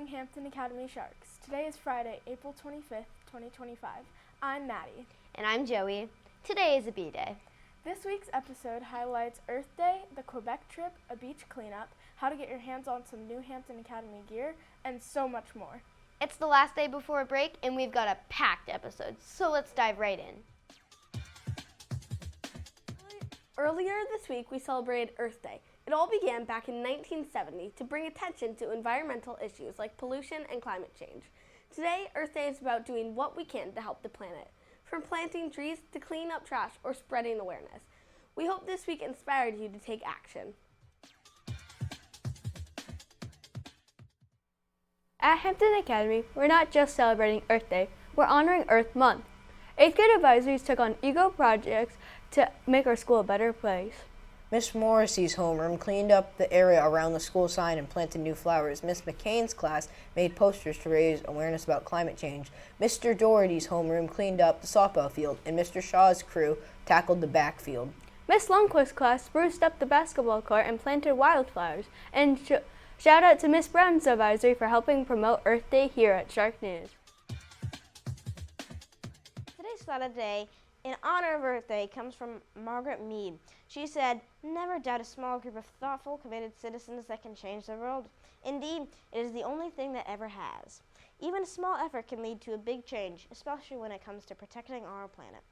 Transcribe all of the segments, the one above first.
morning, Hampton Academy Sharks. Today is Friday, April 25th, 2025. I'm Maddie. And I'm Joey. Today is a B-Day. This week's episode highlights Earth Day, the Quebec trip, a beach cleanup, how to get your hands on some new Hampton Academy gear, and so much more. It's the last day before a break, and we've got a packed episode, so let's dive right in. Earlier this week, we celebrated Earth Day. It all began back in 1970 to bring attention to environmental issues like pollution and climate change. Today, Earth Day is about doing what we can to help the planet, from planting trees to cleaning up trash or spreading awareness. We hope this week inspired you to take action. At Hampton Academy, we're not just celebrating Earth Day, we're honoring Earth Month. 8th grade advisories took on eco projects to make our school a better place. Miss Morrissey's homeroom cleaned up the area around the school sign and planted new flowers. Miss McCain's class made posters to raise awareness about climate change. Mr. Doherty's homeroom cleaned up the softball field, and Mr. Shaw's crew tackled the backfield. Miss Lundquist's class spruced up the basketball court and planted wildflowers. And shout out to Miss Brown's advisory for helping promote Earth Day here at Shark News. Today's thought of the day in honor of Earth Day comes from Margaret Mead. She said, "Never doubt a small group of thoughtful, committed citizens that can change the world. Indeed, it is the only thing that ever has. Even a small effort can lead to a big change, especially when it comes to protecting our planet."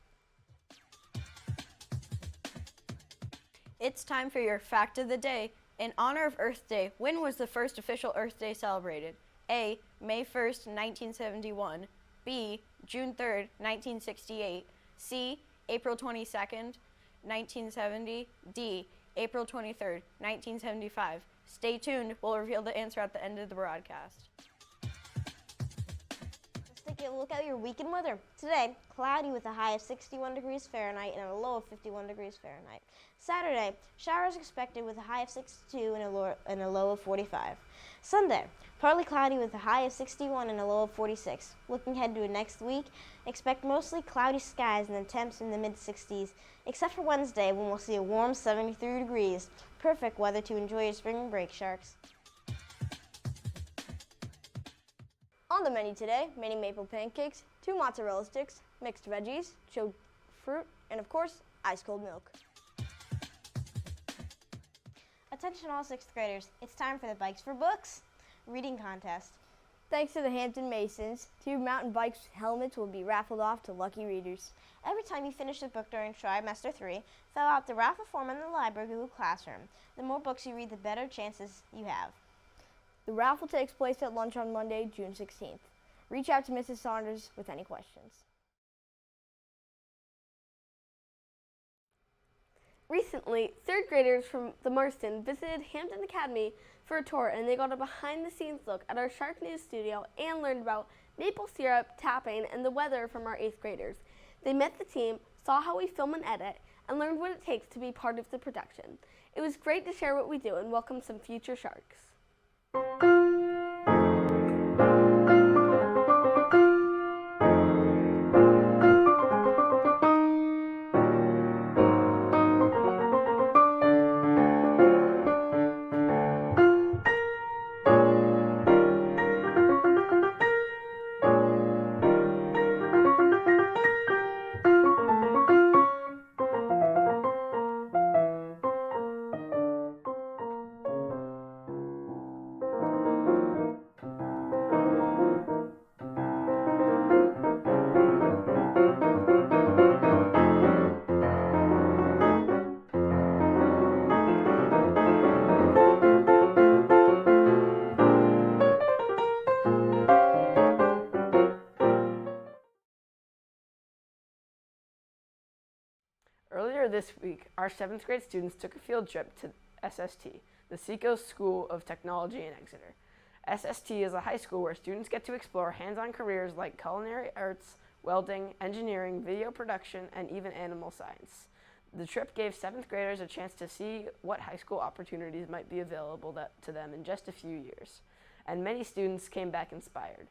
It's time for your fact of the day. In honor of Earth Day, when was the first official Earth Day celebrated? A. May 1st, 1971. B. June 3rd, 1968. C. April 22nd, 1970. D. April 23rd, 1975. Stay tuned. We'll reveal the answer at the end of the broadcast. Let's take a look at your weekend weather. Today, cloudy with a high of 61 degrees Fahrenheit and a low of 51 degrees Fahrenheit. Saturday, showers expected with a high of 62 and a low of 45. Sunday, partly cloudy with a high of 61 and a low of 46. Looking ahead to next week, expect mostly cloudy skies and the temps in the mid-60s, except for Wednesday when we'll see a warm 73 degrees. Perfect weather to enjoy your spring break, Sharks. On the menu today, mini maple pancakes, 2 mozzarella sticks, mixed veggies, chilled fruit, and of course, ice cold milk. Attention all 6th graders, it's time for the Bikes for Books reading contest. Thanks to the Hampton Masons, 2 mountain bikes helmets will be raffled off to lucky readers. Every time you finish a book during trimester 3, fill out the raffle form in the library Google Classroom. The more books you read, the better chances you have. The raffle takes place at lunch on Monday, June 16th. Reach out to Mrs. Saunders with any questions. Recently, 3rd graders from the Marston visited Hampton Academy for a tour, and they got a behind-the-scenes look at our Shark News studio and learned about maple syrup, tapping, and the weather from our 8th graders. They met the team, saw how we film and edit, and learned what it takes to be part of the production. It was great to share what we do and welcome some future Sharks. Earlier this week, our 7th grade students took a field trip to SST, the Seacoast School of Technology in Exeter. SST is a high school where students get to explore hands-on careers like culinary arts, welding, engineering, video production, and even animal science. The trip gave 7th graders a chance to see what high school opportunities might be available to them in just a few years, and many students came back inspired.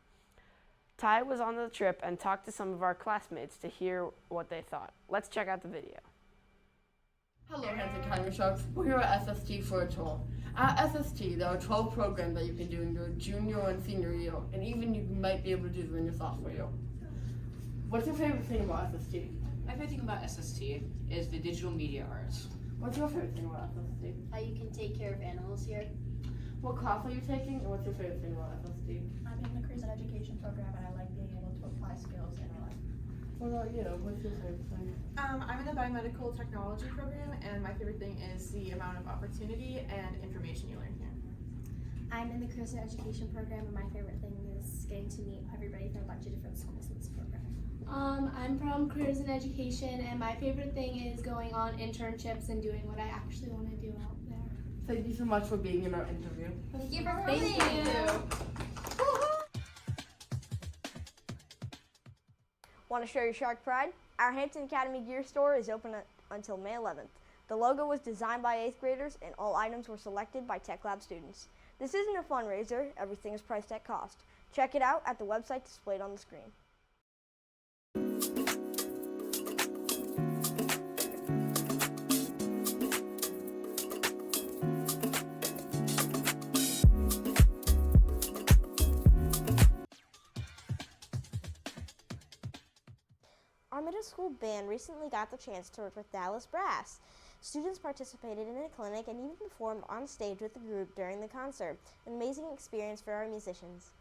Ty was on the trip and talked to some of our classmates to hear what they thought. Let's check out the video. Hello, Hampton Academy Sharks. We're here at SST for a tour. At SST, there are 12 programs that you can do in your junior and senior year, and even you might be able to do them in your sophomore year. What's your favorite thing about SST? My favorite thing about SST is the digital media arts. What's your favorite thing about SST? How you can take care of animals here. What class are you taking, and what's your favorite thing about SST? I'm in the careers and education program, and I like being able to apply skills in our life. What about you? What's your favorite thing? I'm in the biomedical technology program, and my favorite thing is the amount of opportunity and information you learn here. I'm in the careers and education program, and my favorite thing is getting to meet everybody from a bunch of different schools in this program. I'm from careers and education, and my favorite thing is going on internships and doing what I actually want to do out there. Thank you so much for being in our interview. Thank you for coming. Want to show your shark pride? Our Hampton Academy gear store is open until May 11th. The logo was designed by 8th graders, and all items were selected by Tech Lab students. This isn't a fundraiser. Everything is priced at cost. Check it out at the website displayed on the screen. Our middle school band recently got the chance to work with Dallas Brass. Students participated in a clinic and even performed on stage with the group during the concert. An amazing experience for our musicians.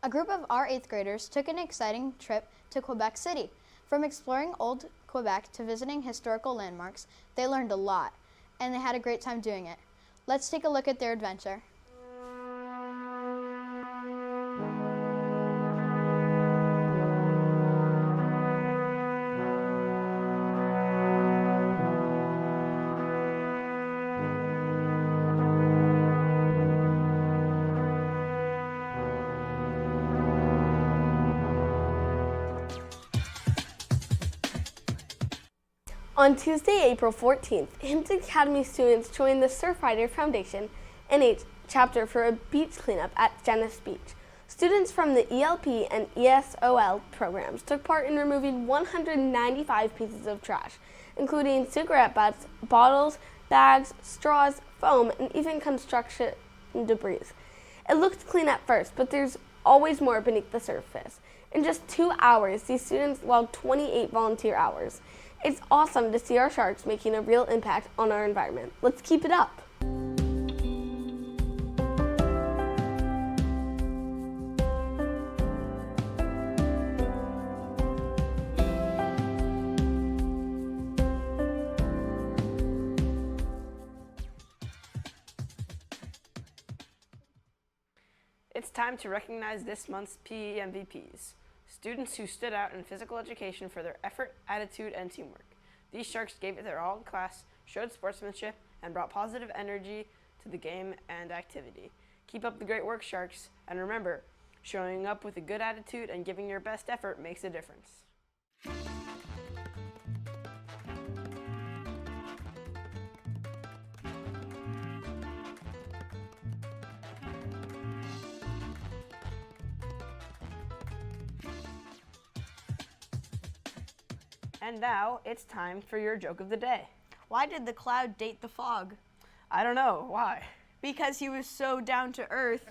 A group of our 8th graders took an exciting trip to Quebec City. From exploring old Quebec to visiting historical landmarks, they learned a lot, and they had a great time doing it. Let's take a look at their adventure. On Tuesday, April 14th, Hampton Academy students joined the Surfrider Foundation NH chapter for a beach cleanup at Genesee Beach. Students from the ELP and ESOL programs took part in removing 195 pieces of trash, including cigarette butts, bottles, bags, straws, foam, and even construction debris. It looked clean at first, but there's always more beneath the surface. In just 2 hours, these students logged 28 volunteer hours. It's awesome to see our sharks making a real impact on our environment. Let's keep it up. It's time to recognize this month's PE MVPs. Students who stood out in physical education for their effort, attitude, and teamwork. These sharks gave it their all in class, showed sportsmanship, and brought positive energy to the game and activity. Keep up the great work, sharks, and remember, showing up with a good attitude and giving your best effort makes a difference. And now it's time for your joke of the day. Why did the cloud date the fog? I don't know. Why? Because he was so down to earth.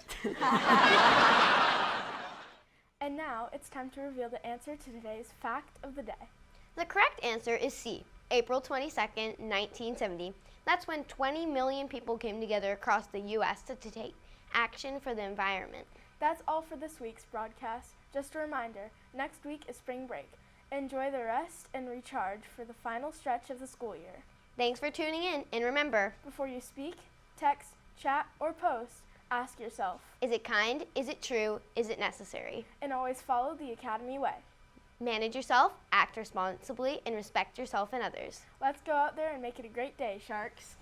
And now it's time to reveal the answer to today's fact of the day. The correct answer is C, April 22nd, 1970. That's when 20 million people came together across the U.S. to take action for the environment. That's all for this week's broadcast. Just a reminder, next week is spring break. Enjoy the rest and recharge for the final stretch of the school year. Thanks for tuning in, and remember, before you speak, text, chat, or post, ask yourself, is it kind, is it true, is it necessary? And always follow the Academy way. Manage yourself, act responsibly, and respect yourself and others. Let's go out there and make it a great day, Sharks.